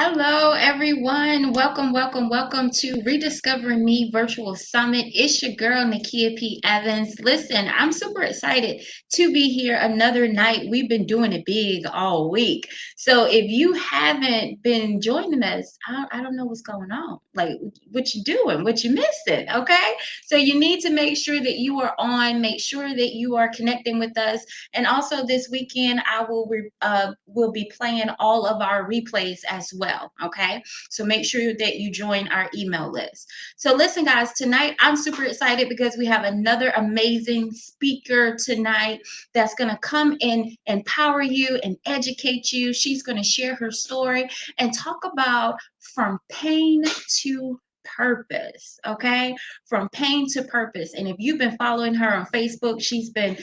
Hello, everyone. Welcome to Rediscovering Me Virtual Summit. It's your girl, Nakia P. Evans. Listen, I'm super excited to be here another night. We've been doing it big all week. So if you haven't been joining us, I don't know what's going on. Like, what you doing? What you missing? Okay. So you need to make sure that you are on, make sure that you are connecting with us. And also this weekend, I will be playing all of our replays as well. Okay, so make sure that you join our email list. So listen, guys, tonight I'm super excited because we have another amazing speaker tonight that's going to come and empower you and educate you. She's going to share her story and talk about from pain to purpose. Okay, from pain to purpose. And if you've been following her on Facebook, she's been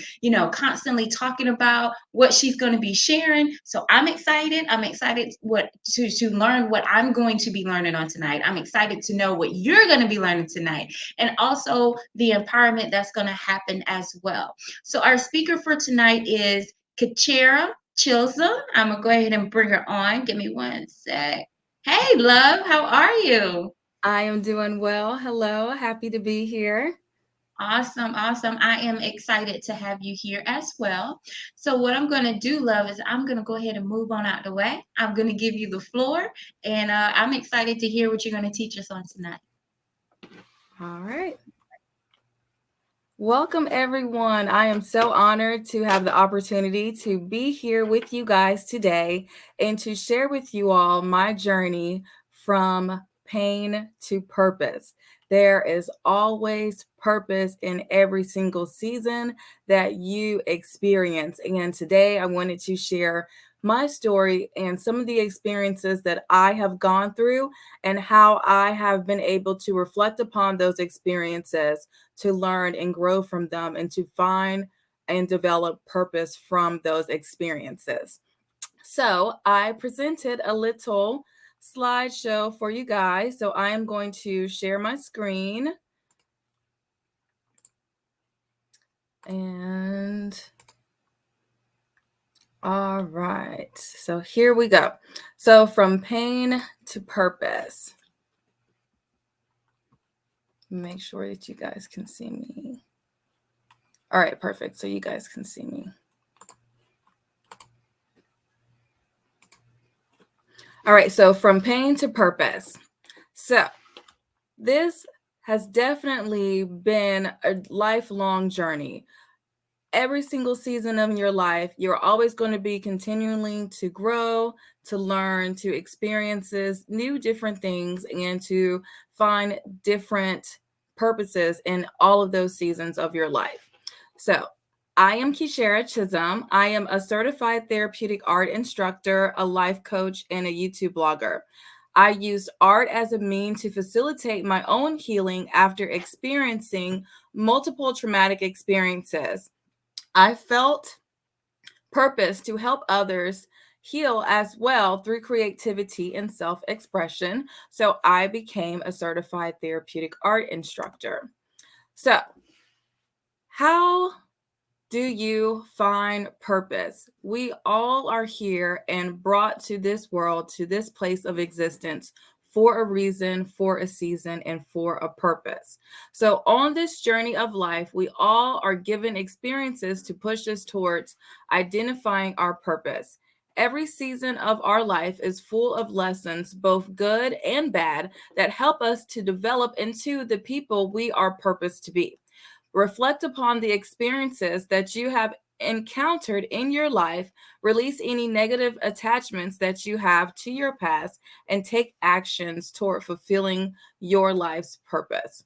constantly talking about what she's going to be sharing. So I'm excited. I'm excited to learn what I'm going to be learning on tonight. I'm excited to know what you're going to be learning tonight, and also the empowerment that's going to happen as well. So our speaker for tonight is Kicherra-Chisolm. I'm gonna go ahead and bring her on. Give me one sec. Hey, love, how are you? I am doing well. Hello, happy to be here. Awesome, awesome. I am excited to have you here as well. So, what I'm going to do, love, is I'm going to go ahead and move on out the way. I'm going to give you the floor, and I'm excited to hear what you're going to teach us on tonight. All right. Welcome, everyone. I am so honored to have the opportunity to be here with you guys today and to share with you all my journey from pain to purpose. There is always purpose in every single season that you experience. And today I wanted to share my story and some of the experiences that I have gone through and how I have been able to reflect upon those experiences to learn and grow from them and to find and develop purpose from those experiences. So, I presented a little slideshow for you guys. So, I am going to share my screen and all right. So, here we go. So, from pain to purpose. Make sure that you guys can see me. All right, perfect. So, you guys can see me. All right, so from pain to purpose. So, this has definitely been a lifelong journey. Every single season of your life, you're always going to be continuing to grow, to learn, to experiences new different things, and to find different purposes in all of those seasons of your life. So, I am Kicherra-Chisolm. I am a certified therapeutic art instructor, a life coach, and a YouTube blogger. I used art as a means to facilitate my own healing after experiencing multiple traumatic experiences. I felt purpose to help others heal as well through creativity and self expression. So I became a certified therapeutic art instructor. So, how do you find purpose? We all are here and brought to this world, to this place of existence for a reason, for a season, and for a purpose. So, on this journey of life, we all are given experiences to push us towards identifying our purpose. Every season of our life is full of lessons, both good and bad, that help us to develop into the people we are purposed to be. Reflect upon the experiences that you have encountered in your life, release any negative attachments that you have to your past, and take actions toward fulfilling your life's purpose.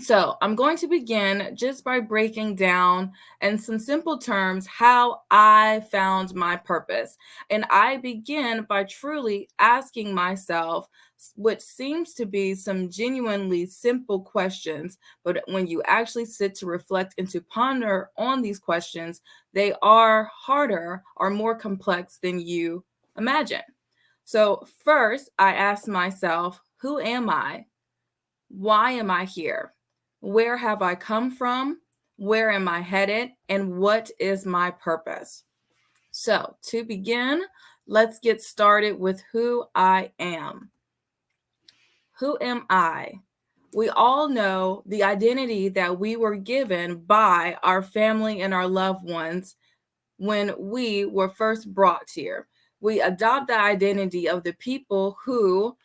So, I'm going to begin just by breaking down in some simple terms how I found my purpose. And I begin by truly asking myself, which seems to be some genuinely simple questions, but when you actually sit to reflect and to ponder on these questions, they are harder or more complex than you imagine. So, first, I ask myself, who am I? Why am I here? Where have I come from? Where am I headed? And what is my purpose? So, to begin, let's get started with who I am. Who am I? We all know the identity that we were given by our family and our loved ones when we were first brought here. We adopt the identity of the people who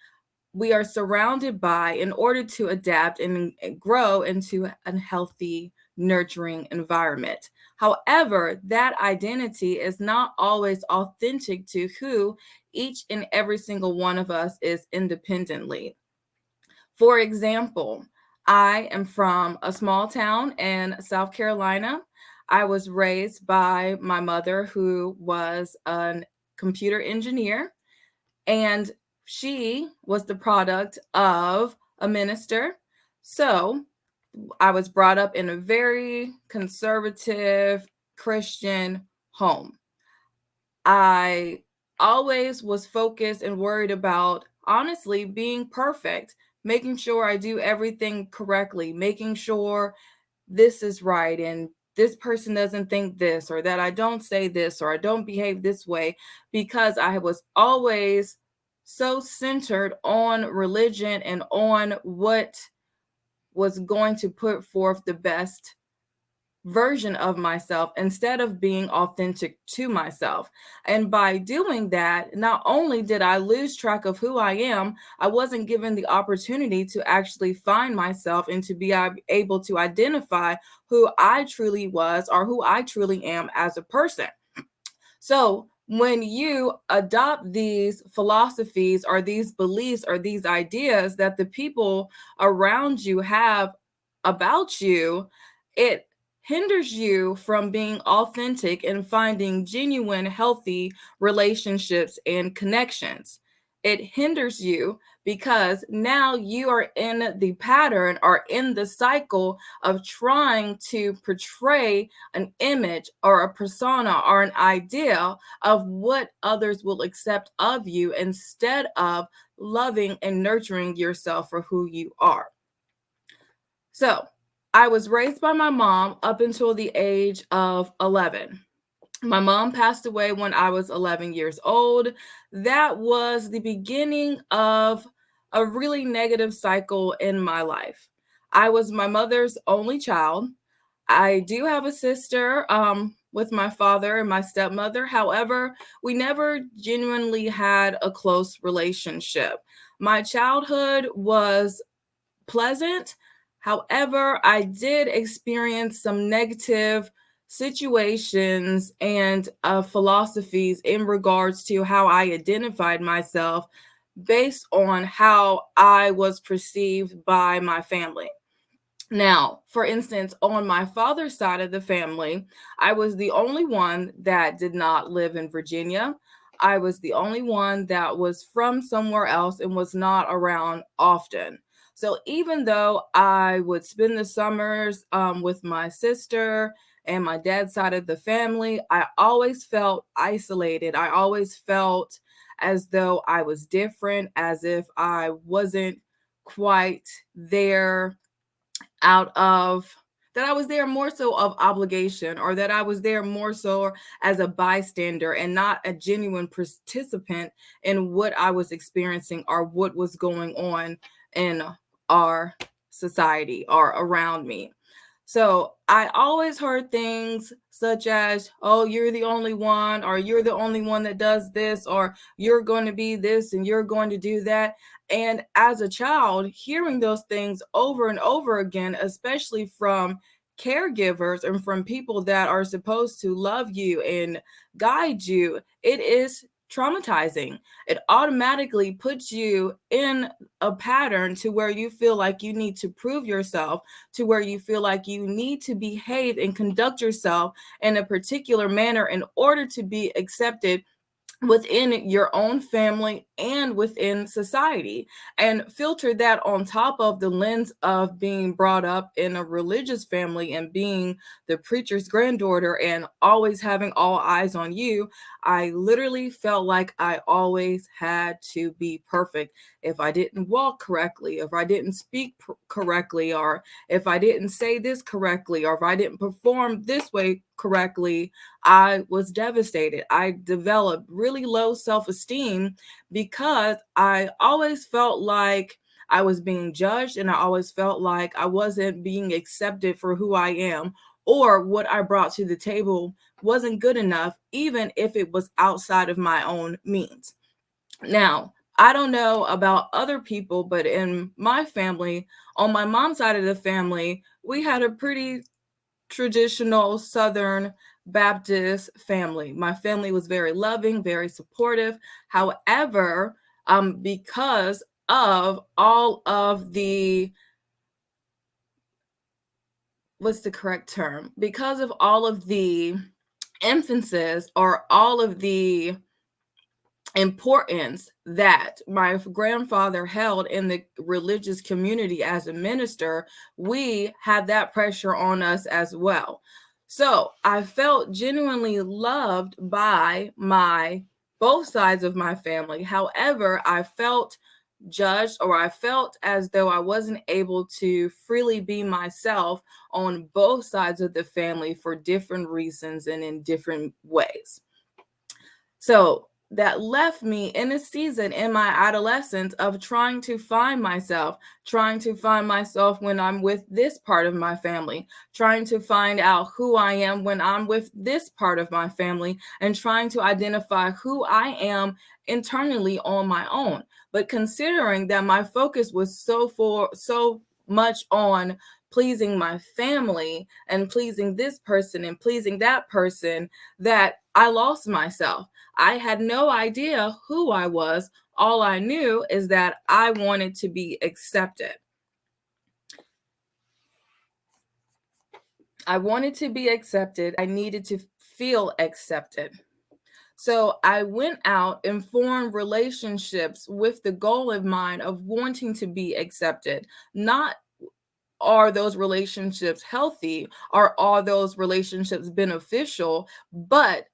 we are surrounded by in order to adapt and grow into a healthy, nurturing environment. However, that identity is not always authentic to who each and every single one of us is independently. For example, I am from a small town in South Carolina. I was raised by my mother, who was a computer engineer, and she was the product of a minister. So I was brought up in a very conservative Christian home. I always was focused and worried about, honestly, being perfect, making sure I do everything correctly, making sure this is right and this person doesn't think this, or that I don't say this, or I don't behave this way, because I was always so centered on religion and on what was going to put forth the best version of myself instead of being authentic to myself. And by doing that, not only did I lose track of who I am, I wasn't given the opportunity to actually find myself and to be able to identify who I truly was or who I truly am as a person. So, when you adopt these philosophies or these beliefs or these ideas that the people around you have about you, it hinders you from being authentic and finding genuine, healthy relationships and connections. It hinders you because now you are in the pattern or in the cycle of trying to portray an image or a persona or an idea of what others will accept of you instead of loving and nurturing yourself for who you are. So, I was raised by my mom up until the age of 11. My mom passed away when I was 11 years old. That was the beginning of a really negative cycle in my life. I was my mother's only child. I do have a sister with my father and my stepmother. However, we never genuinely had a close relationship. My childhood was pleasant. However, I did experience some negative situations and philosophies in regards to how I identified myself based on how I was perceived by my family. Now, for instance, on my father's side of the family, I was the only one that did not live in Virginia. I was the only one that was from somewhere else and was not around often. So even though I would spend the summers with my sister and my dad's side of the family, I always felt isolated. I always felt as though I was different, as if I wasn't quite there out of that I was there more so of obligation, or that I was there more so as a bystander and not a genuine participant in what I was experiencing or what was going on in our society or around me. So I always heard things such as, oh, you're the only one, or you're the only one that does this, or you're going to be this and you're going to do that. And as a child, hearing those things over and over again, especially from caregivers and from people that are supposed to love you and guide you, it is traumatizing. It automatically puts you in a pattern to where you feel like you need to prove yourself, to where you feel like you need to behave and conduct yourself in a particular manner in order to be accepted within your own family and within society, and filter that on top of the lens of being brought up in a religious family and being the preacher's granddaughter and always having all eyes on you. I literally felt like I always had to be perfect. If I didn't walk correctly, if I didn't speak correctly, or if I didn't say this correctly, or if I didn't perform this way correctly, I was devastated. I developed really low self-esteem because I always felt like I was being judged, and I always felt like I wasn't being accepted for who I am, or what I brought to the table wasn't good enough, even if it was outside of my own means. Now, I don't know about other people, but in my family, on my mom's side of the family, we had a pretty traditional Southern Baptist family. My family was very loving, very supportive. However, because of all of the, what's the correct term? Because of all of the emphasis, or all of the importance that my grandfather held in the religious community as a minister, we had that pressure on us as well. So I felt genuinely loved by my both sides of my family. However, I felt judged, or I felt as though I wasn't able to freely be myself on both sides of the family for different reasons and in different ways. So that left me in a season in my adolescence of trying to find myself, when I'm with this part of my family, trying to find out who I am when I'm with this part of my family, and trying to identify who I am internally on my own. But considering that my focus was so much on pleasing my family and pleasing this person and pleasing that person, that I lost myself. I had no idea who I was. All I knew is that I wanted to be accepted. I wanted to be accepted. I needed to feel accepted. So I went out and formed relationships with the goal in mind of wanting to be accepted. Not are those relationships healthy, or are those relationships beneficial, but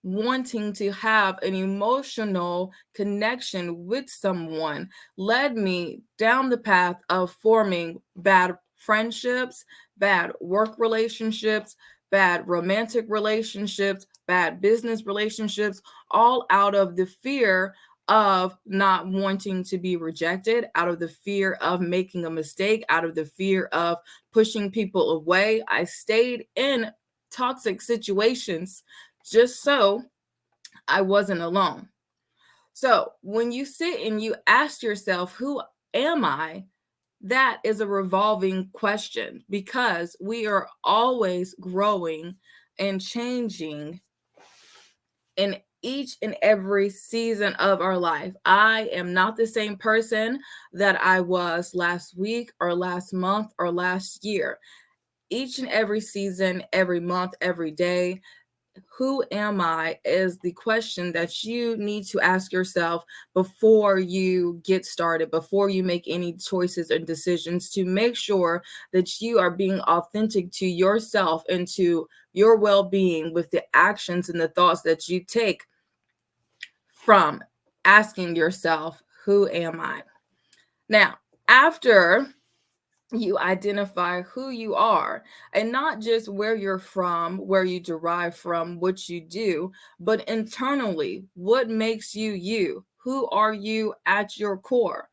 wanting to have an emotional connection with someone led me down the path of forming bad friendships, bad work relationships, bad romantic relationships, bad business relationships, all out of the fear of not wanting to be rejected, out of the fear of making a mistake, out of the fear of pushing people away. I stayed in toxic situations just so I wasn't alone. So when you sit and you ask yourself, who am I? That is a revolving question, because we are always growing and changing in each and every season of our life. I am not the same person that I was last week or last month or last year. Each and every season, every month, every day, who am I is the question that you need to ask yourself before you get started, before you make any choices or decisions, to make sure that you are being authentic to yourself and to your well-being with the actions and the thoughts that you take from asking yourself, who am I? Now, after you identify who you are, and not just where you're from, where you derive from, what you do, but internally, what makes you you? Who are you at your core?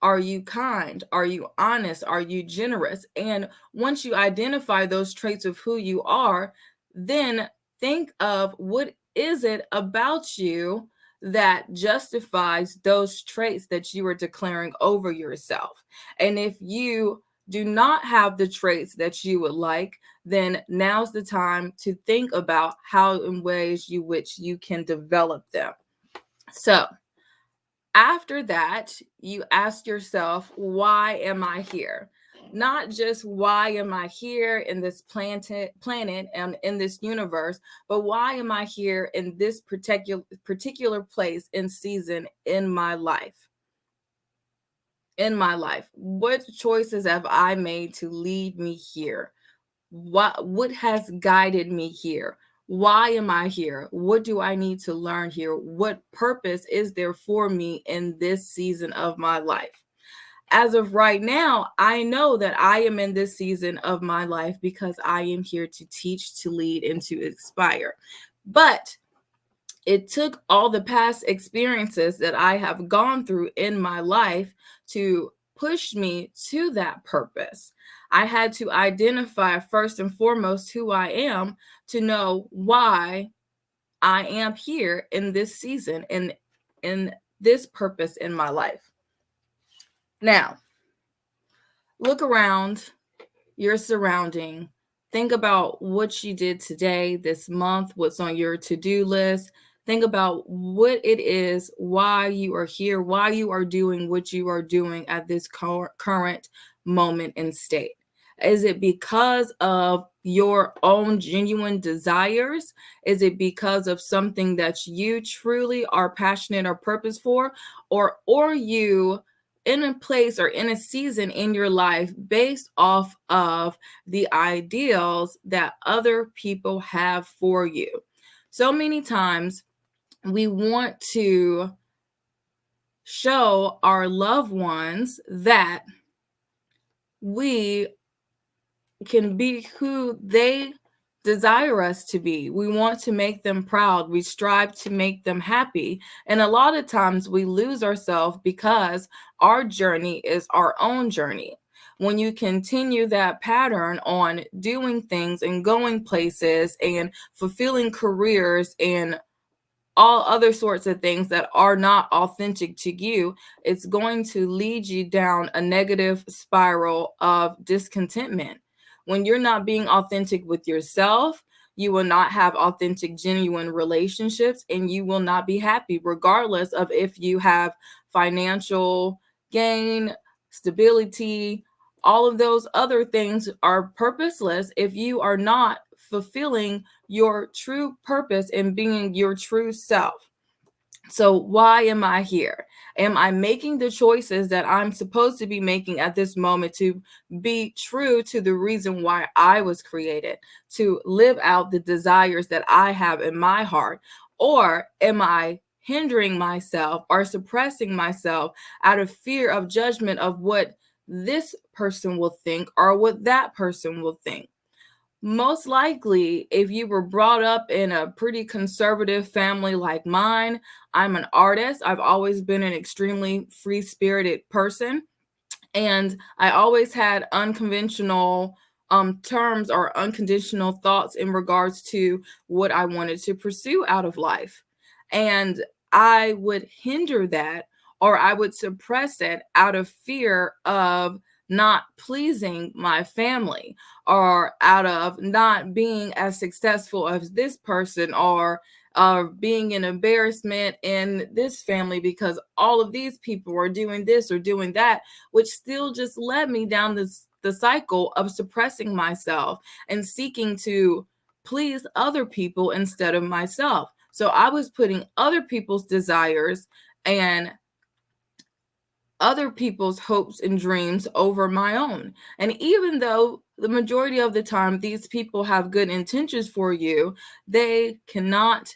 Are you kind? Are you honest? Are you generous? And once you identify those traits of who you are, then think of what is it about you that justifies those traits that you are declaring over yourself. And if you do not have the traits that you would like, then now's the time to think about how in ways you which you can develop them. So after that, you ask yourself, why am I here? Not just why am I here in this planet and in this universe, but why am I here in this particular place and season in my life? In my life, what choices have I made to lead me here? What has guided me here? Why am I here? What do I need to learn here? What purpose is there for me in this season of my life? as of right now, I know that I am in this season of my life because I am here to teach, to lead, and to inspire. But it took all the past experiences that I have gone through in my life to push me to that purpose. I had to identify first and foremost who I am to know why I am here in this season and in this purpose in my life. Now, look around your surrounding. Think about what you did today, this month, what's on your to-do list. Think about what it is, why you are here, why you are doing what you are doing at this current moment and state. Is it because of your own genuine desires? Is it because of something that you truly are passionate or purpose for? Or are you in a place or in a season in your life based off of the ideals that other people have for you? So many times we want to show our loved ones that we can be who they desire us to be. We want to make them proud. We strive to make them happy. And a lot of times we lose ourselves because our journey is our own journey. When you continue that pattern on doing things and going places and fulfilling careers and all other sorts of things that are not authentic to you, it's going to lead you down a negative spiral of discontentment. When you're not being authentic with yourself, you will not have authentic, genuine relationships, and you will not be happy, regardless of if you have financial gain, stability. All of those other things are purposeless if you are not fulfilling your true purpose and being your true self. So, why am I here? Am I making the choices that I'm supposed to be making at this moment to be true to the reason why I was created, to live out the desires that I have in my heart? Or am I hindering myself or suppressing myself out of fear of judgment of what this person will think or what that person will think? Most likely, if you were brought up in a pretty conservative family like mine, I'm an artist. I've always been an extremely free spirited person. And I always had unconventional terms or unconditional thoughts in regards to what I wanted to pursue out of life. And I would hinder that or I would suppress it out of fear of not pleasing my family or out of not being as successful as this person or being an embarrassment in this family because all of these people are doing this or doing that, which still just led me down the cycle of suppressing myself and seeking to please other people instead of myself. So I was putting other people's desires and other people's hopes and dreams over my own. And even though the majority of the time these people have good intentions for you, they cannot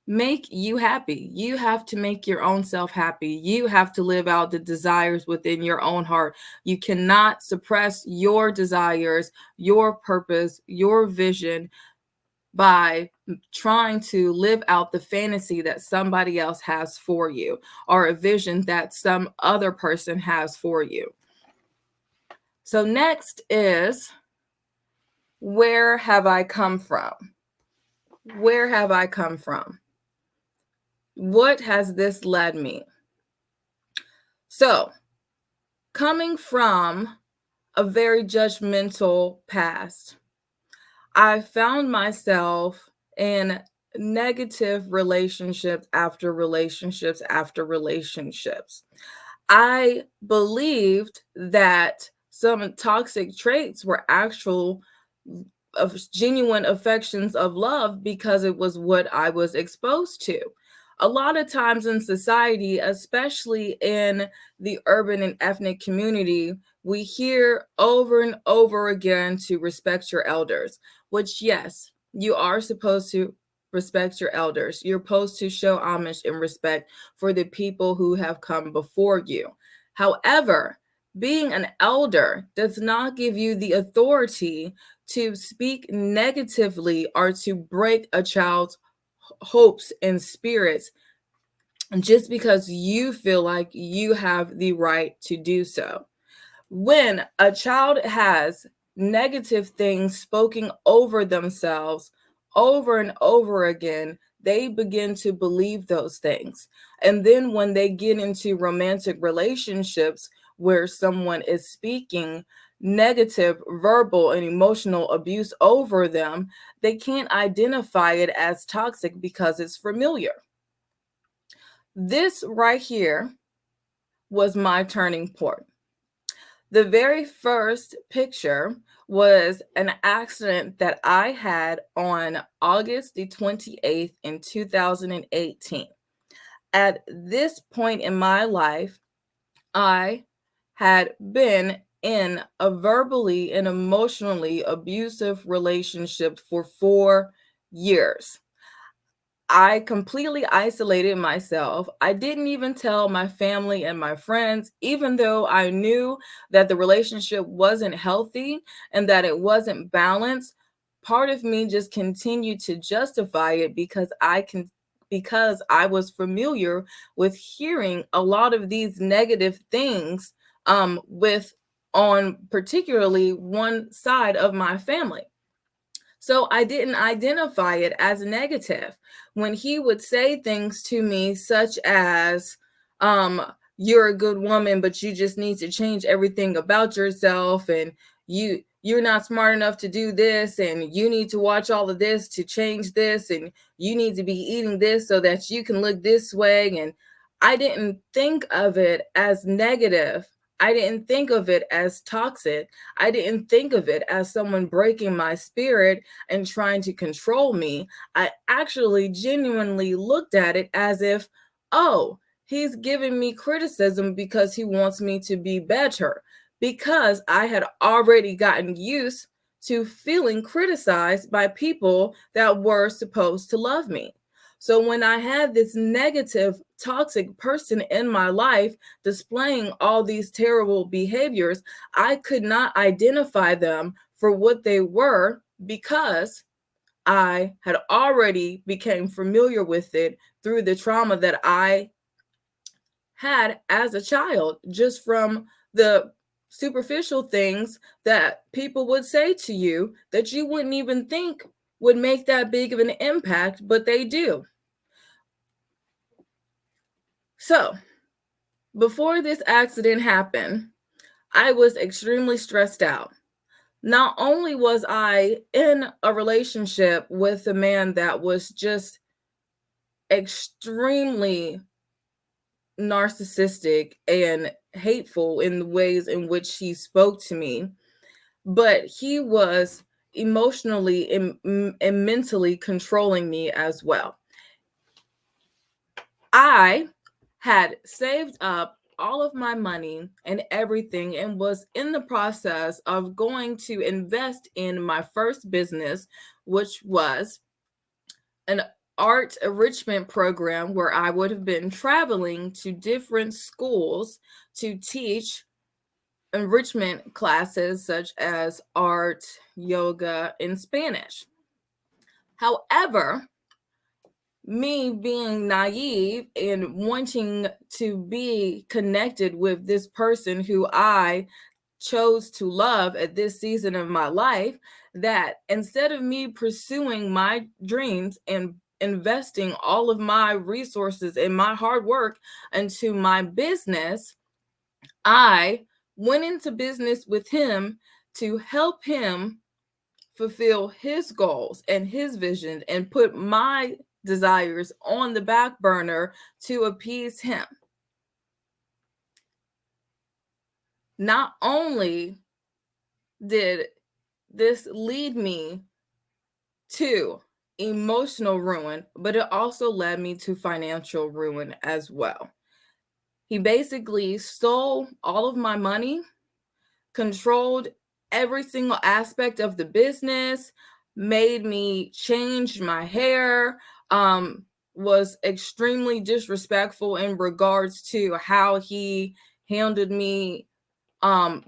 make you happy. You have to make your own self happy. You have to live out the desires within your own heart. You cannot suppress your desires, your purpose, your vision by trying to live out the fantasy that somebody else has for you or a vision that some other person has for you. So, next is, where have I come from? Where have I come from? What has this led me? So, coming from a very judgmental past, I found myself in negative relationships after relationships after relationships. I believed that some toxic traits were actual of genuine affections of love because it was what I was exposed to. A lot of times in society, especially in the urban and ethnic community, we hear over and over again to respect your elders, which, yes, you are supposed to respect your elders. You're supposed to show homage and respect for the people who have come before you. However, being an elder does not give you the authority to speak negatively or to break a child's hopes and spirits just because you feel like you have the right to do so. When a child has negative things spoken over themselves over and over again, they begin to believe those things. And then when they get into romantic relationships where someone is speaking negative verbal and emotional abuse over them, they can't identify it as toxic because it's familiar. This right here was my turning point. The very first picture was an accident that I had on August the 28th in 2018. At this point in my life, I had been in a verbally and emotionally abusive relationship for 4 years. I completely isolated myself. I didn't even tell my family and my friends, even though I knew that the relationship wasn't healthy and that it wasn't balanced. Part of me just continued to justify it because I was familiar with hearing a lot of these negative things with on particularly one side of my family. So I didn't identify it as negative. When he would say things to me, such as, you're a good woman, but you just need to change everything about yourself, and you're not smart enough to do this, and you need to watch all of this to change this, and you need to be eating this so that you can look this way. And I didn't think of it as negative. I didn't think of it as toxic. I didn't think of it as someone breaking my spirit and trying to control me. I actually genuinely looked at it as if, oh, he's giving me criticism because he wants me to be better. Because I had already gotten used to feeling criticized by people that were supposed to love me. So when I had this negative, toxic person in my life displaying all these terrible behaviors, I could not identify them for what they were because I had already became familiar with it through the trauma that I had as a child, just from the superficial things that people would say to you that you wouldn't even think would make that big of an impact, but they do. So, before this accident happened, I was extremely stressed out. Not only was I in a relationship with a man that was just extremely narcissistic and hateful in the ways in which he spoke to me, but he was emotionally and mentally controlling me as well. I had saved up all of my money and everything and was in the process of going to invest in my first business, which was an art enrichment program where I would have been traveling to different schools to teach enrichment classes such as art, yoga, and Spanish. However, me being naive and wanting to be connected with this person who I chose to love at this season of my life, that instead of me pursuing my dreams and investing all of my resources and my hard work into my business, I went into business with him to help him fulfill his goals and his vision and put my desires on the back burner to appease him. Not only did this lead me to emotional ruin, but it also led me to financial ruin as well. He basically stole all of my money, controlled every single aspect of the business, made me change my hair, was extremely disrespectful in regards to how he handled me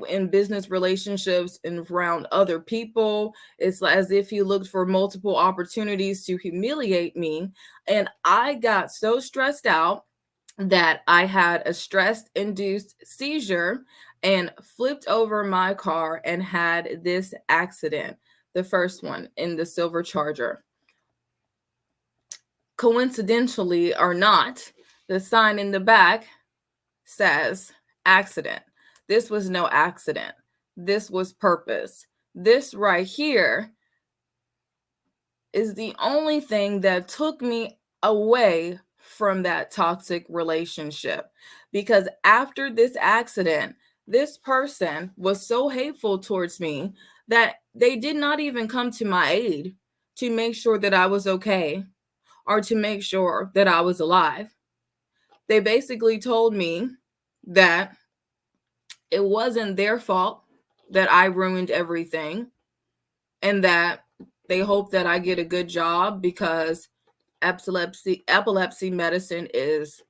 in business relationships and around other people. It's as if he looked for multiple opportunities to humiliate me. And I got so stressed out that I had a stress induced seizure and flipped over my car and had this accident, the first one in the silver Charger. Coincidentally or not, the sign in the back says accident. This was no accident. This was purpose. This right here is the only thing that took me away from that toxic relationship. Because after this accident, this person was so hateful towards me that they did not even come to my aid to make sure that I was okay or to make sure that I was alive. They basically told me that it wasn't their fault that I ruined everything and that they hope that I get a good job because epilepsy medicine is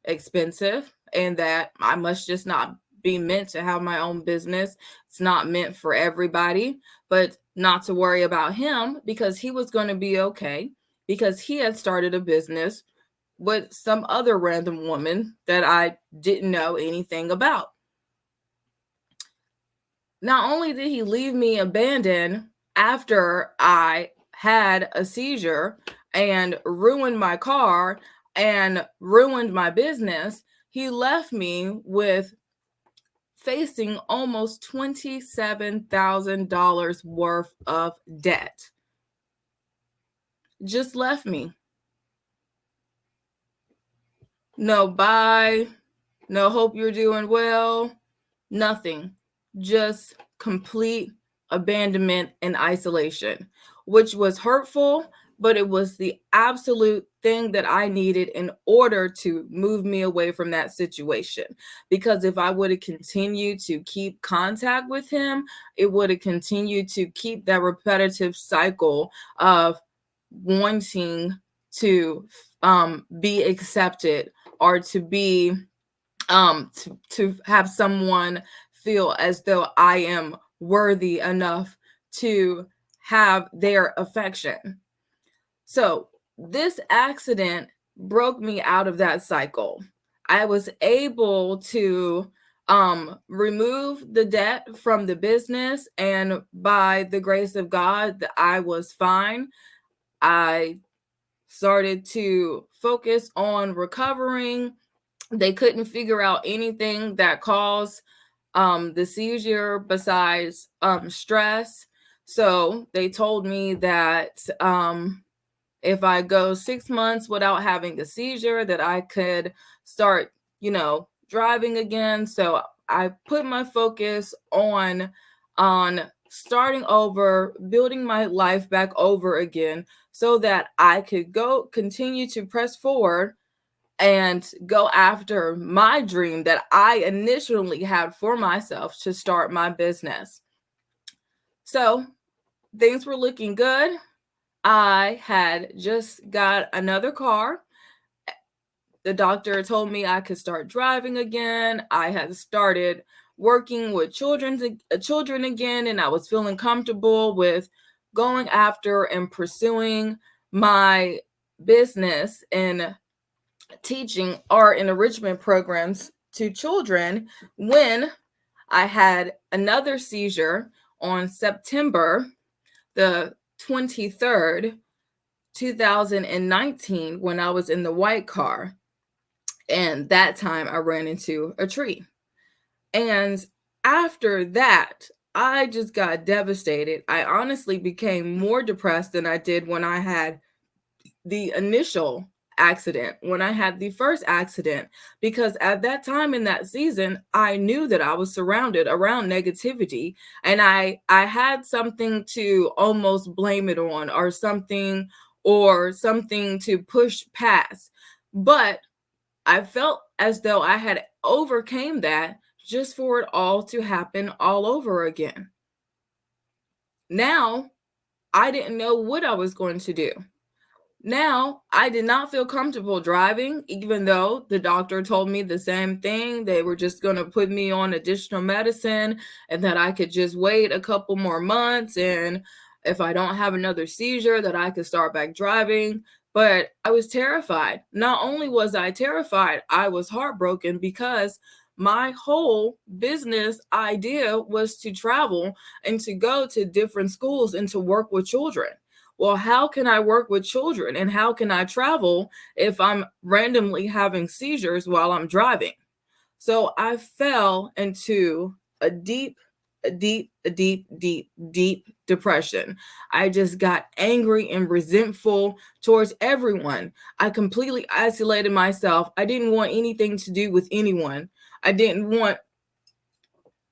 expensive and that I must just not be meant to have my own business. It's not meant for everybody, but not to worry about him because he was going to be okay because he had started a business with some other random woman that I didn't know anything about. Not only did he leave me abandoned after I had a seizure and ruined my car and ruined my business, he left me with facing almost $27,000 worth of debt. Just left me. No bye, no hope you're doing well, nothing. Just complete abandonment and isolation, which was hurtful, but it was the absolute thing that I needed in order to move me away from that situation. Because if I would have continued to keep contact with him, it would have continued to keep that repetitive cycle of wanting to be accepted or to be to have someone feel as though I am worthy enough to have their affection. So this accident broke me out of that cycle. I was able to remove the debt from the business, and by the grace of God, I was fine. I started to focus on recovering. They couldn't figure out anything that caused the seizure besides stress. So they told me that if I go 6 months without having a seizure, that I could start, driving again. So I put my focus on starting over, building my life back over again so that I could continue to press forward and go after my dream that I initially had for myself to start my business. So things were looking good. I had just got another car. The doctor told me I could start driving again. I had started working with children again, and I was feeling comfortable with going after and pursuing my business and teaching art and enrichment programs to children when I had another seizure on September the 23rd, 2019, when I was in the white car. And that time I ran into a tree. And after that, I just got devastated. I honestly became more depressed than I did when I had the initial accident, when I had the first accident, because at that time in that season, I knew that I was surrounded around negativity and I had something to almost blame it on or something to push past. But I felt as though I had overcame that just for it all to happen all over again. Now, I didn't know what I was going to do. Now, I did not feel comfortable driving, even though the doctor told me the same thing. They were just going to put me on additional medicine and that I could just wait a couple more months. And if I don't have another seizure, that I could start back driving. But I was terrified. Not only was I terrified, I was heartbroken because my whole business idea was to travel and to go to different schools and to work with children. Well, how can I work with children and how can I travel if I'm randomly having seizures while I'm driving? So I fell into a deep depression. I just got angry and resentful towards everyone. I completely isolated myself. I didn't want anything to do with anyone. I didn't want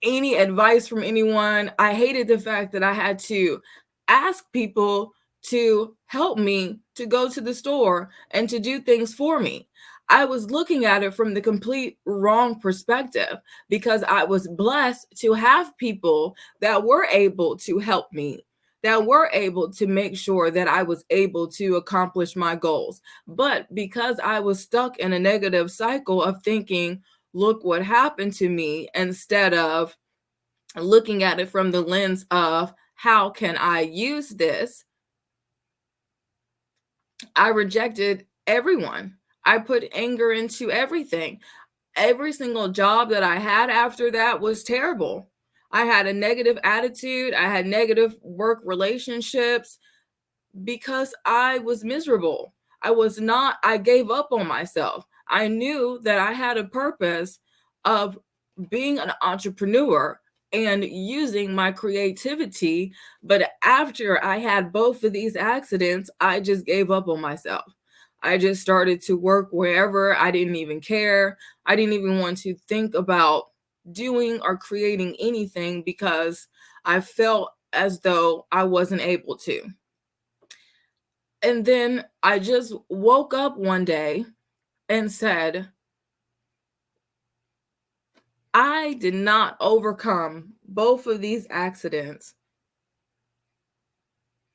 any advice from anyone. I hated the fact that I had to ask people to help me to go to the store and to do things for me. I was looking at it from the complete wrong perspective because I was blessed to have people that were able to help me, that were able to make sure that I was able to accomplish my goals. But because I was stuck in a negative cycle of thinking, look what happened to me, instead of looking at it from the lens of how can I use this, I rejected everyone. I put anger into everything. Every single job that I had after that was terrible. I had a negative attitude. I had negative work relationships because I was miserable. I gave up on myself. I knew that I had a purpose of being an entrepreneur and using my creativity. But after I had both of these accidents, I just gave up on myself. I just started to work wherever. I didn't even care. I didn't even want to think about doing or creating anything because I felt as though I wasn't able to. And then I just woke up one day and said, I did not overcome both of these accidents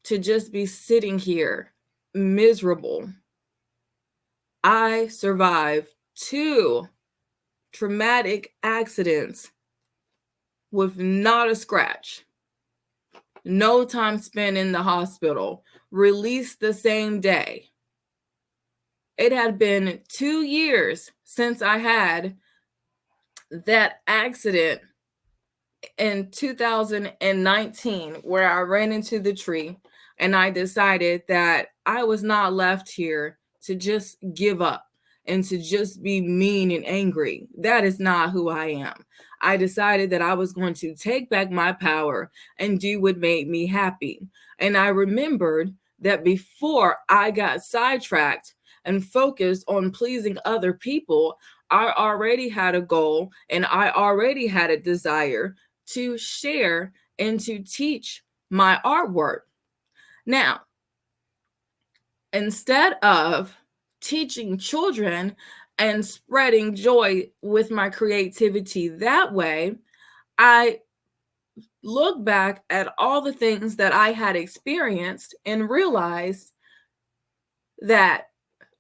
to just be sitting here miserable. I survived 2 traumatic accidents with not a scratch, no time spent in the hospital, released the same day. It had been 2 years since I had that accident in 2019 where I ran into the tree and I decided that I was not left here to just give up and to just be mean and angry. That is not who I am. I decided that I was going to take back my power and do what made me happy. And I remembered that before I got sidetracked and focused on pleasing other people, I already had a goal and I already had a desire to share and to teach my artwork. Now, instead of teaching children and spreading joy with my creativity that way, I look back at all the things that I had experienced and realized that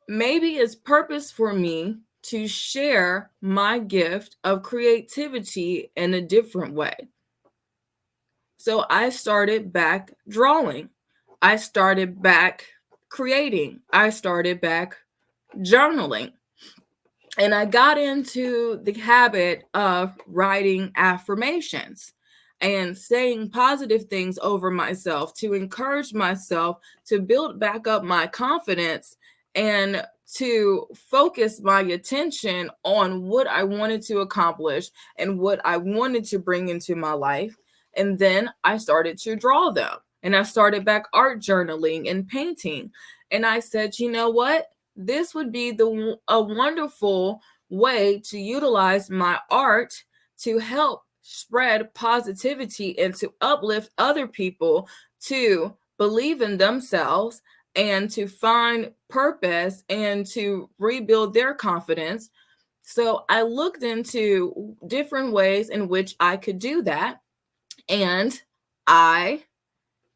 maybe it's purpose for me to share my gift of creativity in a different way. So I started back drawing. I started back creating. I started back journaling. And I got into the habit of writing affirmations and saying positive things over myself to encourage myself to build back up my confidence and to focus my attention on what I wanted to accomplish and what I wanted to bring into my life. And then I started to draw them. And I started back art journaling and painting. And I said, you know what? This would be a wonderful way to utilize my art to help spread positivity and to uplift other people to believe in themselves and to find purpose and to rebuild their confidence. So I looked into different ways in which I could do that. And I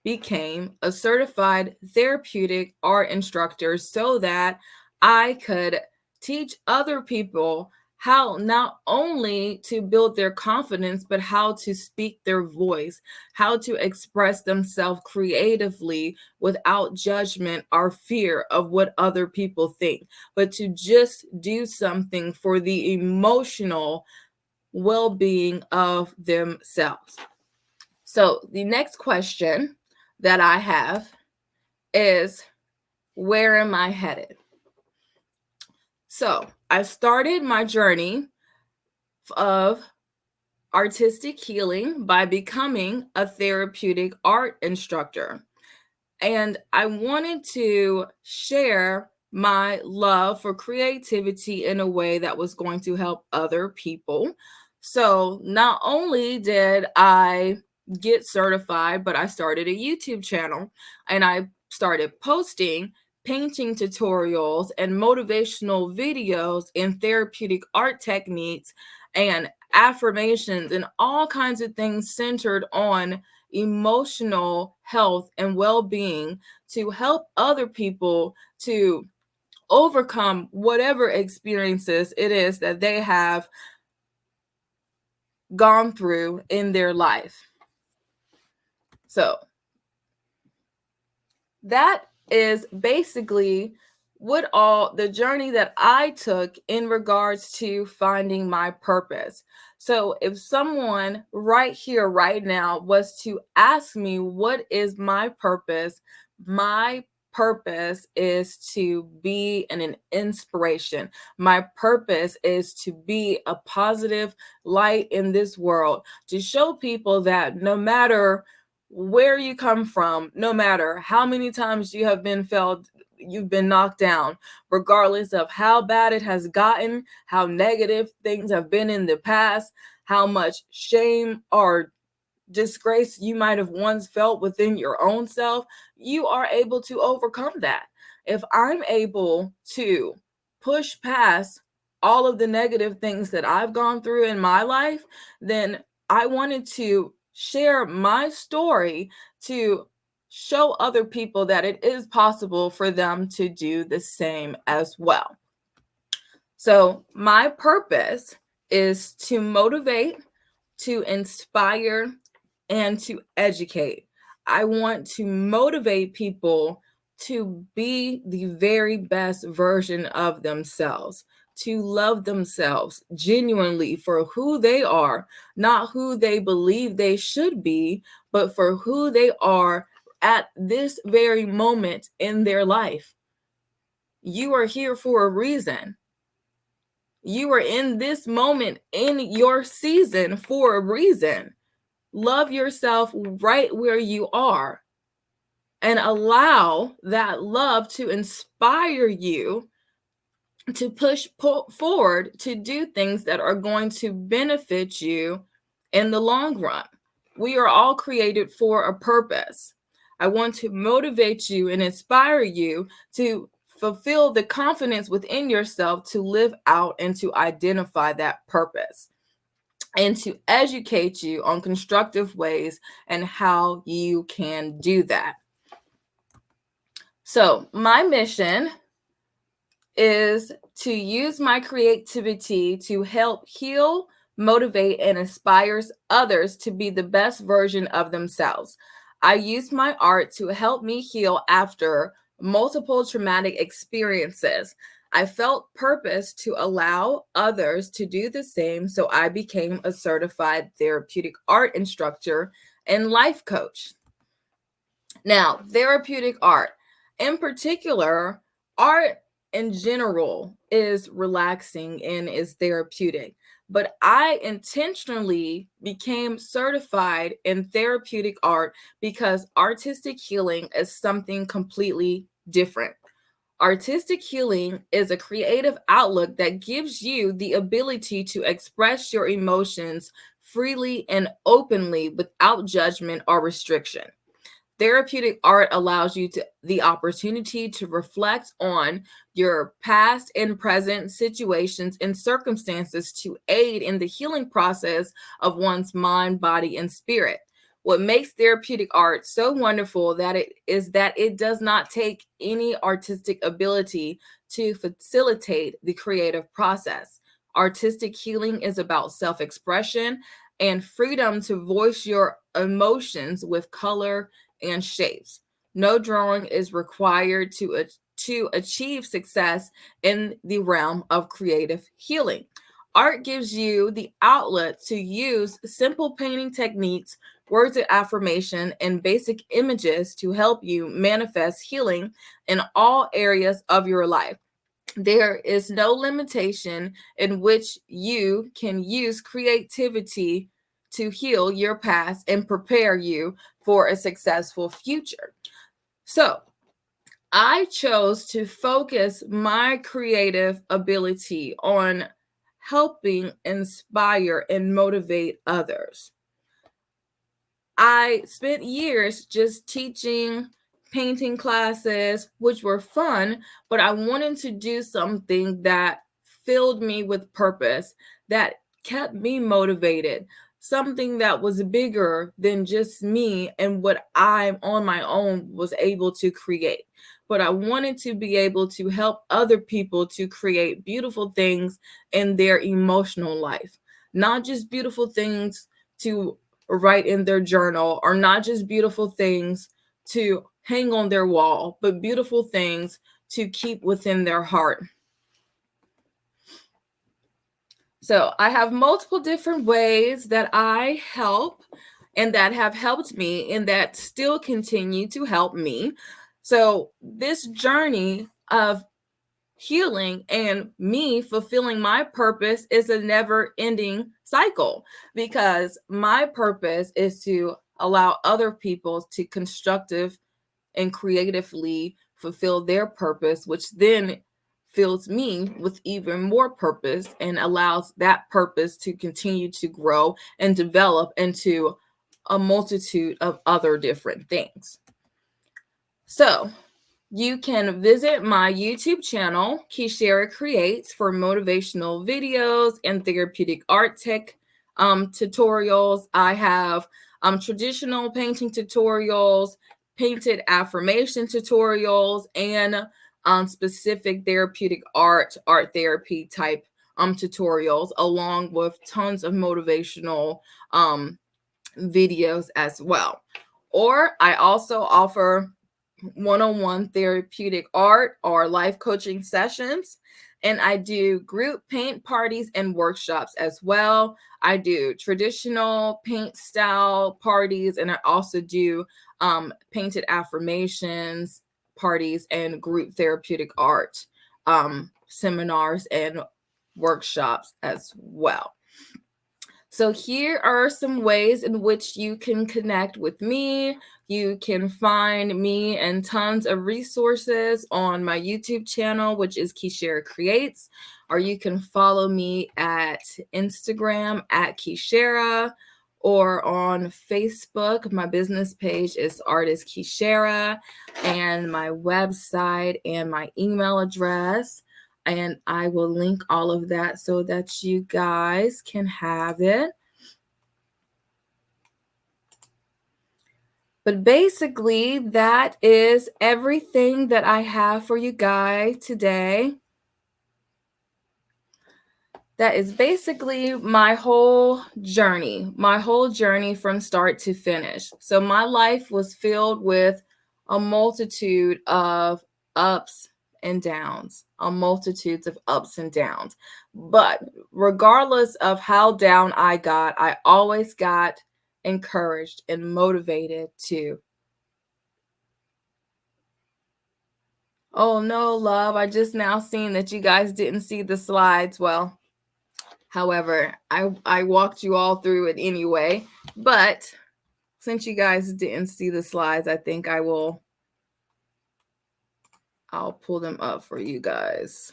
became a certified therapeutic art instructor so that I could teach other people how not only to build their confidence, but how to speak their voice, how to express themselves creatively without judgment or fear of what other people think, but to just do something for the emotional well being of themselves. So, the next question that I have is, where am I headed? So, I started my journey of artistic healing by becoming a therapeutic art instructor. And I wanted to share my love for creativity in a way that was going to help other people. So not only did I get certified, but I started a YouTube channel and I started posting painting tutorials and motivational videos in therapeutic art techniques and affirmations and all kinds of things centered on emotional health and well-being to help other people to overcome whatever experiences it is that they have gone through in their life. So that is basically what all the journey that I took in regards to finding my purpose. So if someone right here, right now, was to ask me, what is my purpose is to be an inspiration. My purpose is to be a positive light in this world, to show people that no matter where you come from, no matter how many times you've been knocked down, regardless of how bad it has gotten, how negative things have been in the past, how much shame or disgrace you might have once felt within your own self, you are able to overcome that. If I'm able to push past all of the negative things that I've gone through in my life, then I wanted to share my story to show other people that it is possible for them to do the same as well. So, my purpose is to motivate, to inspire, and to educate. I want to motivate people to be the very best version of themselves, to love themselves genuinely for who they are, not who they believe they should be, but for who they are at this very moment in their life. You are here for a reason. You are in this moment in your season for a reason. Love yourself right where you are and allow that love to inspire you to push forward to do things that are going to benefit you in the long run. We are all created for a purpose. I want to motivate you and inspire you to fulfill the confidence within yourself to live out and to identify that purpose, and to educate you on constructive ways and how you can do that. So, my mission is to use my creativity to help heal, motivate, and inspires others to be the best version of themselves. I use my art to help me heal after multiple traumatic experiences. I felt purpose to allow others to do the same, so I became a certified therapeutic art instructor and life coach. Now, therapeutic art, in particular, art in general is relaxing and is therapeutic. But I intentionally became certified in therapeutic art because artistic healing is something completely different. Artistic healing is a creative outlook that gives you the ability to express your emotions freely and openly without judgment or restriction. Therapeutic art allows you the opportunity to reflect on your past and present situations and circumstances to aid in the healing process of one's mind, body, and spirit. What makes therapeutic art so wonderful that it does not take any artistic ability to facilitate the creative process. Artistic healing is about self-expression and freedom to voice your emotions with color and shapes. No drawing is required to achieve success in the realm of creative healing. Art gives you the outlet to use simple painting techniques, words of affirmation, and basic images to help you manifest healing in all areas of your life. There is no limitation in which you can use creativity to heal your past and prepare you for a successful future. So, I chose to focus my creative ability on helping inspire and motivate others. I spent years just teaching painting classes, which were fun, but I wanted to do something that filled me with purpose, that kept me motivated, something that was bigger than just me and what I on my own was able to create. But I wanted to be able to help other people to create beautiful things in their emotional life, not just beautiful things to write in their journal, are not just beautiful things to hang on their wall, but beautiful things to keep within their heart. So I have multiple different ways that I help and that have helped me and that still continue to help me. So this journey of healing and me fulfilling my purpose is a never ending cycle, because my purpose is to allow other people to constructive and creatively fulfill their purpose, which then fills me with even more purpose and allows that purpose to continue to grow and develop into a multitude of other different things. So, you can visit my YouTube channel, Kicherra Creates, for motivational videos and therapeutic art tech tutorials. I have traditional painting tutorials, painted affirmation tutorials, and specific therapeutic art therapy type tutorials, along with tons of motivational videos as well. Or I also offer one-on-one therapeutic art or life coaching sessions, and I do group paint parties and workshops as well. I do traditional paint style parties, and I also do painted affirmations parties and group therapeutic art seminars and workshops as well. So here are some ways in which you can connect with me. You can find me and tons of resources on my YouTube channel, which is Kicherra Creates, or you can follow me at Instagram at Kicherra, or on Facebook. My business page is Artist Kicherra, and my website and my email address, and I will link all of that so that you guys can have it. But basically, that is everything that I have for you guys today. That is basically my whole journey from start to finish. So my life was filled with a multitude of ups and downs, a multitudes of ups and downs. But regardless of how down I always got encouraged and motivated to. Oh no, love, I just now seen that you guys didn't see the slides. Well, however, I walked you all through it anyway, but since you guys didn't see the slides, I think I'll pull them up for you guys.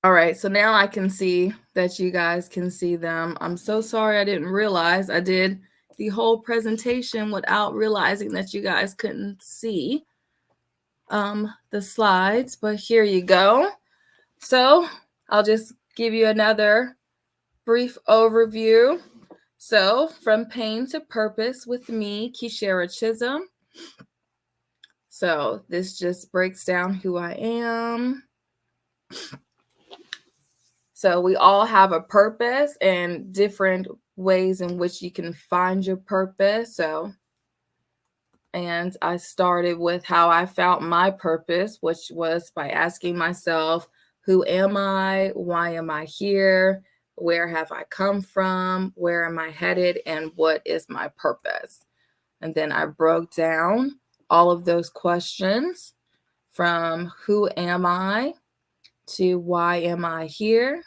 All right, so now I can see that you guys can see them. I'm so sorry I didn't realize I did the whole presentation without realizing that you guys couldn't see the slides, but here you go. So I'll just give you another brief overview. So, from pain to purpose with me, Kicherra-Chisolm. So, this just breaks down who I am. So, we all have a purpose and different ways in which you can find your purpose. And I started with how I found my purpose, which was by asking myself, who am I? Why am I here? Where have I come from? Where am I headed? And what is my purpose? And then I broke down all of those questions from who am I to why am I here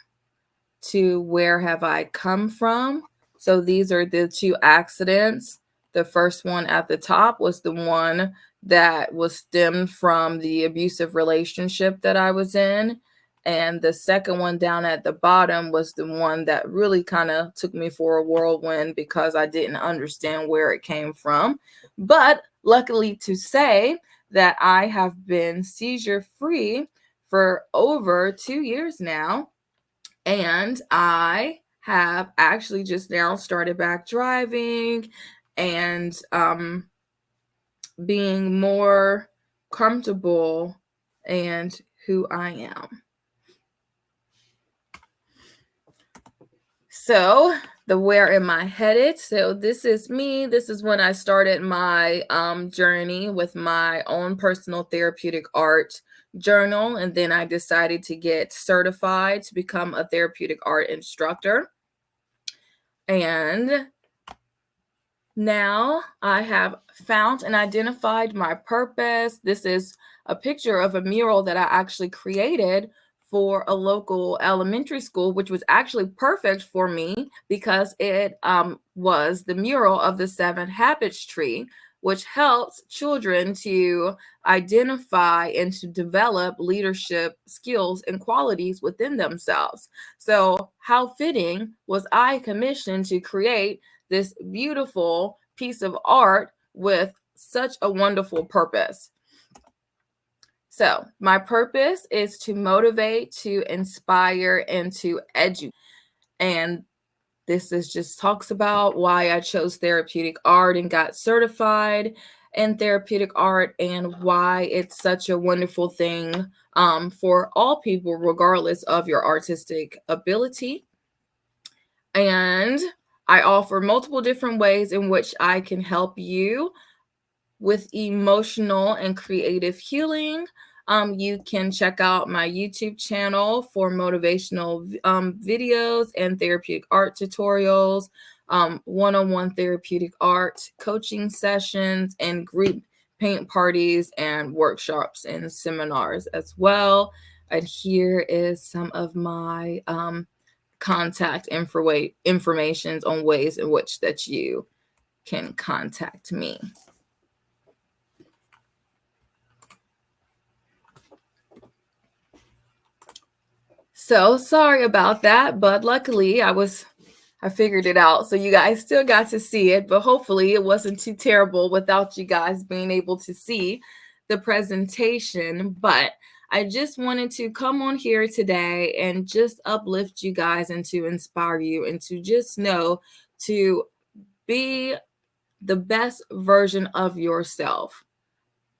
to where have I come from. So these are the two accidents. The first one at the top was the one that was stemmed from the abusive relationship that I was in. And the second one down at the bottom was the one that really kind of took me for a whirlwind because I didn't understand where it came from. But luckily to say that I have been seizure free for over 2 years now. And I have actually just now started back driving and being more comfortable and who I am. So, the where am I headed? So, this is me. This is when I started my journey with my own personal therapeutic art journal. And then I decided to get certified to become a therapeutic art instructor. And now I have found and identified my purpose. This is a picture of a mural that I actually created for a local elementary school, which was actually perfect for me because it was the mural of the 7 Habits tree, which helps children to identify and to develop leadership skills and qualities within themselves. So, how fitting was I commissioned to create this beautiful piece of art with such a wonderful purpose. So, my purpose is to motivate, to inspire, and to educate. And this is just talks about why I chose therapeutic art and got certified in therapeutic art and why it's such a wonderful thing for all people, regardless of your artistic ability. And I offer multiple different ways in which I can help you with emotional and creative healing. You can check out my YouTube channel for motivational videos and therapeutic art tutorials, one-on-one therapeutic art coaching sessions, and group paint parties and workshops and seminars as well. And here is some of my contact information on ways in which that you can contact me. So sorry about that, but luckily I figured it out. So you guys still got to see it, but hopefully it wasn't too terrible without you guys being able to see the presentation. But I just wanted to come on here today and just uplift you guys and to inspire you and to just know to be the best version of yourself.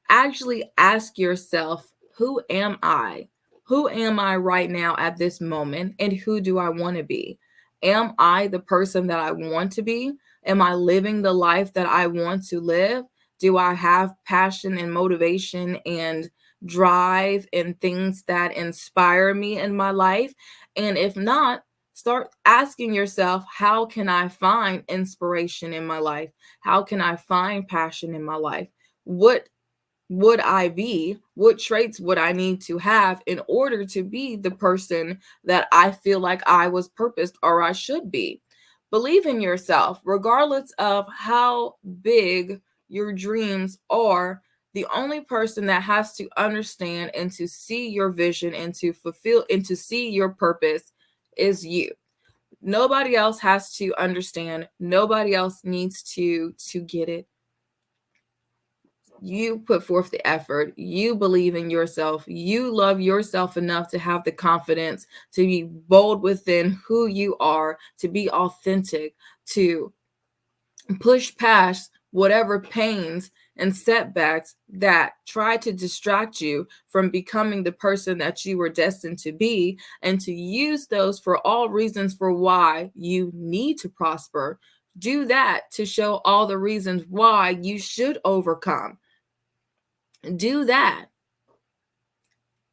Actually ask yourself, who am I? Who am I right now at this moment? And who do I want to be? Am I the person that I want to be? Am I living the life that I want to live? Do I have passion and motivation and drive and things that inspire me in my life? And if not, start asking yourself, how can I find inspiration in my life? How can I find passion in my life? What would I be? What traits would I need to have in order to be the person that I feel like I was purposed or I should be? Believe in yourself, regardless of how big your dreams are. The only person that has to understand and to see your vision and to fulfill and to see your purpose is you. Nobody else has to understand. Nobody else needs to get it. You put forth the effort. You believe in yourself. You love yourself enough to have the confidence to be bold within who you are, to be authentic, to push past whatever pains and setbacks that try to distract you from becoming the person that you were destined to be, and to use those for all reasons for why you need to prosper. Do that to show all the reasons why you should overcome. Do that.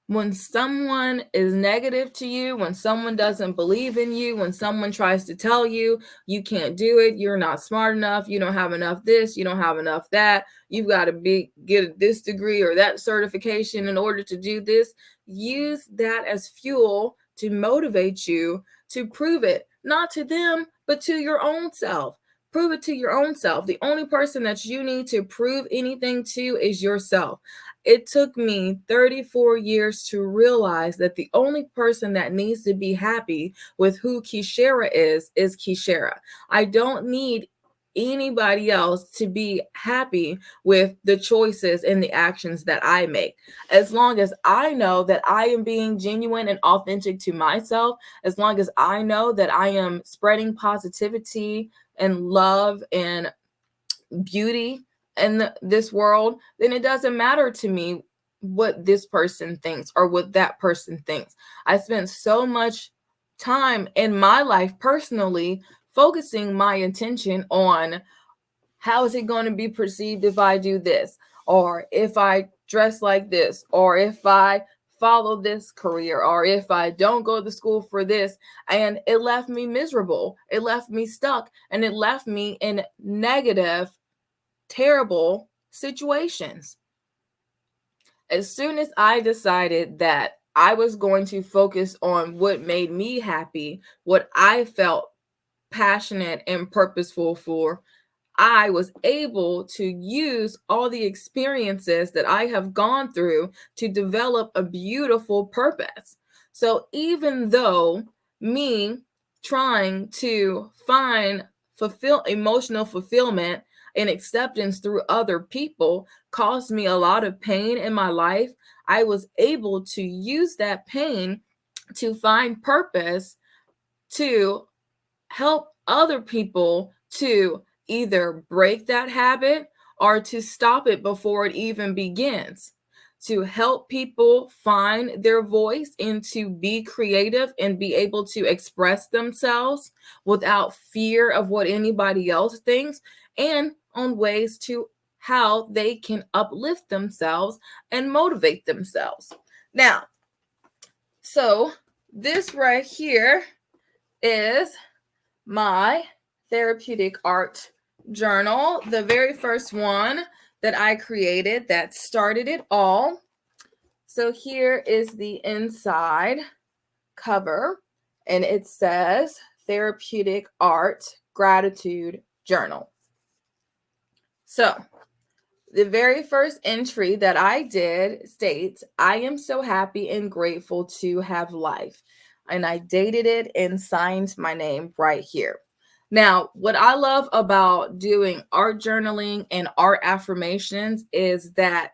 When someone is negative to you, when someone doesn't believe in you, when someone tries to tell you you can't do it, you're not smart enough, you don't have enough this, you don't have enough that, you've got to get this degree or that certification in order to do this, use that as fuel to motivate you to prove it, not to them, but to your own self. Prove it to your own self. The only person that you need to prove anything to is yourself. It took me 34 years to realize that the only person that needs to be happy with who Kicherra is Kicherra. I don't need anybody else to be happy with the choices and the actions that I make. As long as I know that I am being genuine and authentic to myself, as long as I know that I am spreading positivity and love and beauty in this world, then it doesn't matter to me what this person thinks or what that person thinks. I spent so much time in my life personally focusing my attention on how is it going to be perceived if I do this, or if I dress like this, or if I follow this career, or if I don't go to school for this. And it left me miserable. It left me stuck, and it left me in negative, terrible situations. As soon as I decided that I was going to focus on what made me happy, what I felt passionate and purposeful for, I was able to use all the experiences that I have gone through to develop a beautiful purpose. So even though me trying to find emotional fulfillment and acceptance through other people caused me a lot of pain in my life, I was able to use that pain to find purpose, to help other people to either break that habit or to stop it before it even begins, to help people find their voice and to be creative and be able to express themselves without fear of what anybody else thinks, and on ways to how they can uplift themselves and motivate themselves. Now, so this right here is my therapeutic art journal, the very first one that I created that started it all. So here is the inside cover, and it says Therapeutic Art Gratitude Journal. So the very first entry that I did states, I am so happy and grateful to have life. And I dated it and signed my name right here. Now, what I love about doing art journaling and art affirmations is that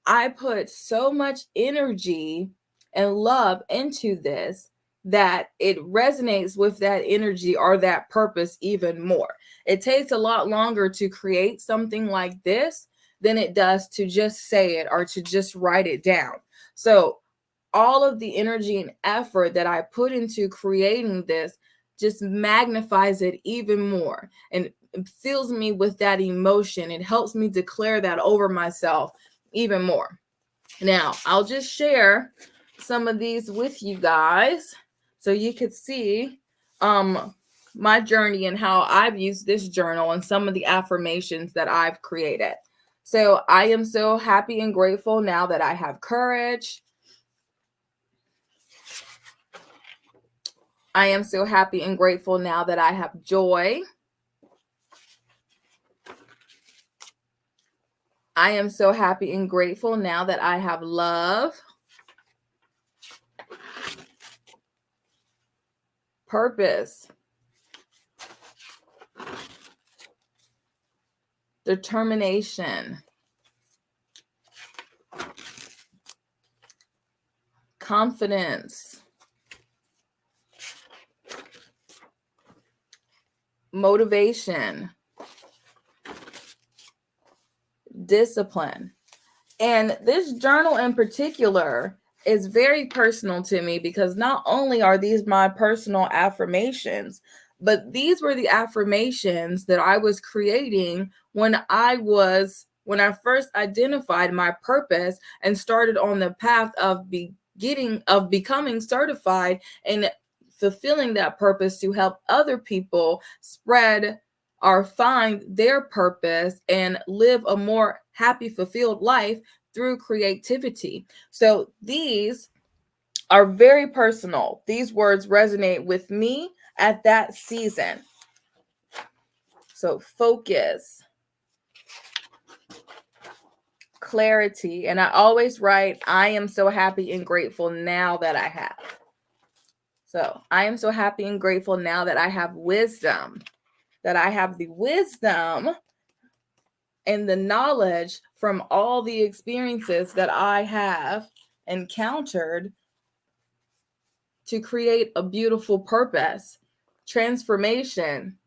I put so much energy and love into this that it resonates with that energy or that purpose even more. It takes a lot longer to create something like this than it does to just say it or to just write it down. So all of the energy and effort that I put into creating this just magnifies it even more and fills me with that emotion. It helps me declare that over myself even more. Now, I'll just share some of these with you guys so you could see my journey and how I've used this journal and some of the affirmations that I've created. So I am so happy and grateful now that I have courage. I am so happy and grateful now that I have joy. I am so happy and grateful now that I have love, purpose, determination, confidence, motivation, discipline. And this journal in particular is very personal to me because not only are these my personal affirmations, but these were the affirmations that I was creating when I first identified my purpose and started on the path of becoming certified and fulfilling that purpose to help other people spread or find their purpose and live a more happy, fulfilled life through creativity. So these are very personal. These words resonate with me at that season. So focus, clarity, and I always write, I am so happy and grateful now that I have. So I am so happy and grateful now that I have wisdom, that I have the wisdom and the knowledge from all the experiences that I have encountered to create a beautiful purpose, transformation,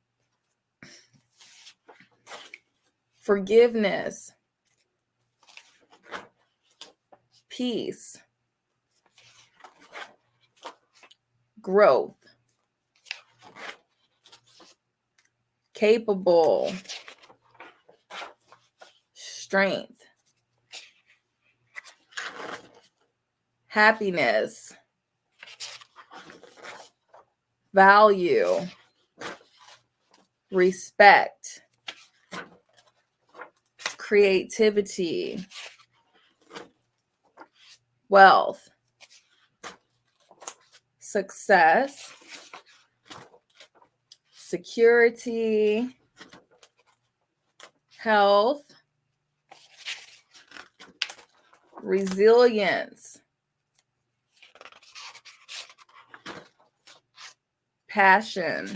forgiveness, peace, growth, capable, strength, happiness, value, respect, creativity, wealth, success, security, health, resilience, passion,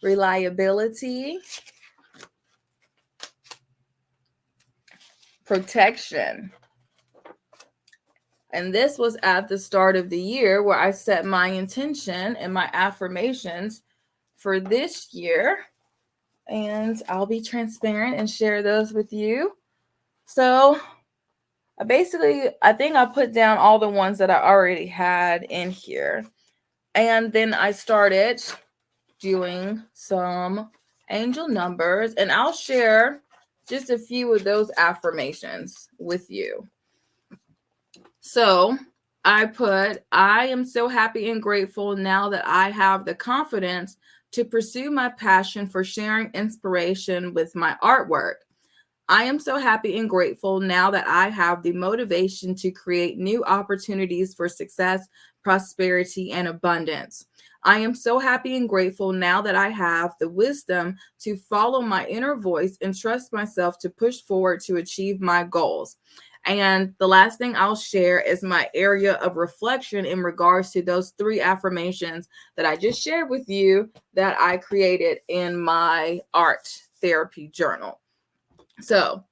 reliability, protection. And this was at the start of the year where I set my intention and my affirmations for this year. And I'll be transparent and share those with you. So I think I put down all the ones that I already had in here. And then I started doing some angel numbers, and I'll share just a few of those affirmations with you. So I am so happy and grateful now that I have the confidence to pursue my passion for sharing inspiration with my artwork. I am so happy and grateful now that I have the motivation to create new opportunities for success, prosperity, and abundance. I am so happy and grateful now that I have the wisdom to follow my inner voice and trust myself to push forward to achieve my goals. And the last thing I'll share is my area of reflection in regards to those 3 affirmations that I just shared with you that I created in my art therapy journal. So,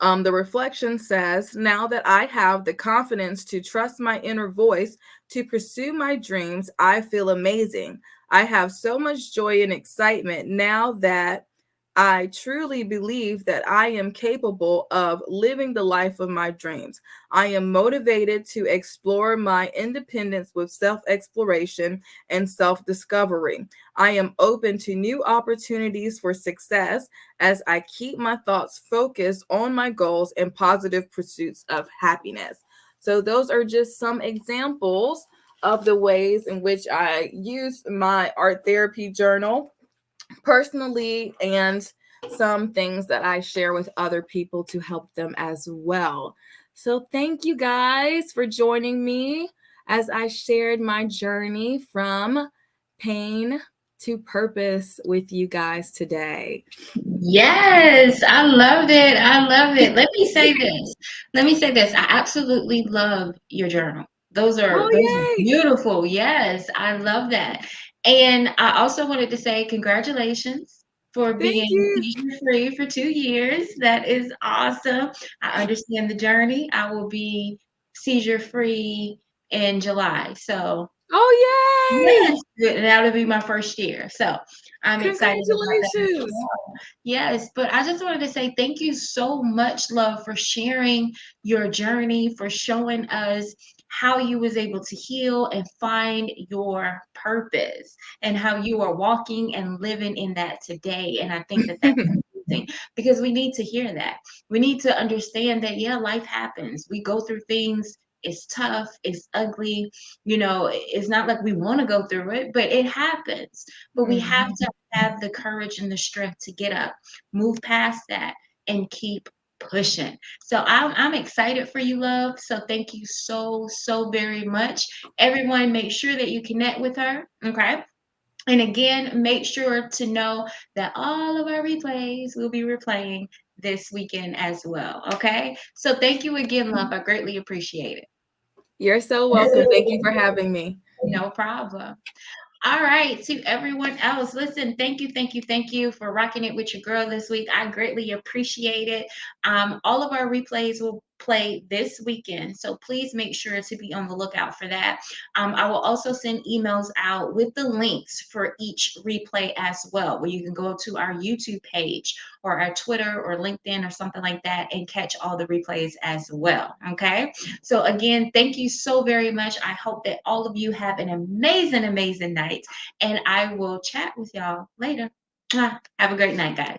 the reflection says, now that I have the confidence to trust my inner voice to pursue my dreams, I feel amazing. I have so much joy and excitement now that I truly believe that I am capable of living the life of my dreams. I am motivated to explore my independence with self-exploration and self-discovery. I am open to new opportunities for success as I keep my thoughts focused on my goals and positive pursuits of happiness. So those are just some examples of the ways in which I use my art therapy journal personally, and some things that I share with other people to help them as well. So, thank you guys for joining me as I shared my journey from pain to purpose with you guys today. Yes, I love it. I love it. Let me say this. Let me say this. I absolutely love your journal. Those are Oh, yay! beautiful. Yes, I love that. And I also wanted to say congratulations for Thank being you. seizure free for 2 years. That is awesome. I understand the journey. I will be seizure free in July. So Oh, yes, yay! that'll be my first year. So I'm excited about that as Congratulations. well. Yes, but I just wanted to say thank you so much, love, for sharing your journey, for showing us how you was able to heal and find your purpose and how you are walking and living in that today. And I think that that's amazing because we need to hear that. We need to understand that, yeah, life happens. We go through things. It's tough. It's ugly. It's not like we want to go through it, but it happens. But we have Mhm. to have the courage and the strength to get up, move past that, and keep pushing. So I'm excited for you, love. So thank you so, so very much. Everyone, make sure that you connect with her. Okay. And again, make sure to know that all of our replays will be replaying this weekend as well. Okay. So thank you again, love. I greatly appreciate it. You're so welcome. Thank you for having me. No problem. All right, to everyone else, listen, thank you, thank you for rocking it with your girl this week. I greatly appreciate it. All of our replays will play this weekend, so please make sure to be on the lookout for that. I will also send emails out with the links for each replay as well, where you can go to our YouTube page or our Twitter or LinkedIn or something like that and catch all the replays as well. Okay. So, again, thank you so very much. I hope that all of you have an amazing, amazing night, and I will chat with y'all later. Have a great night, guys.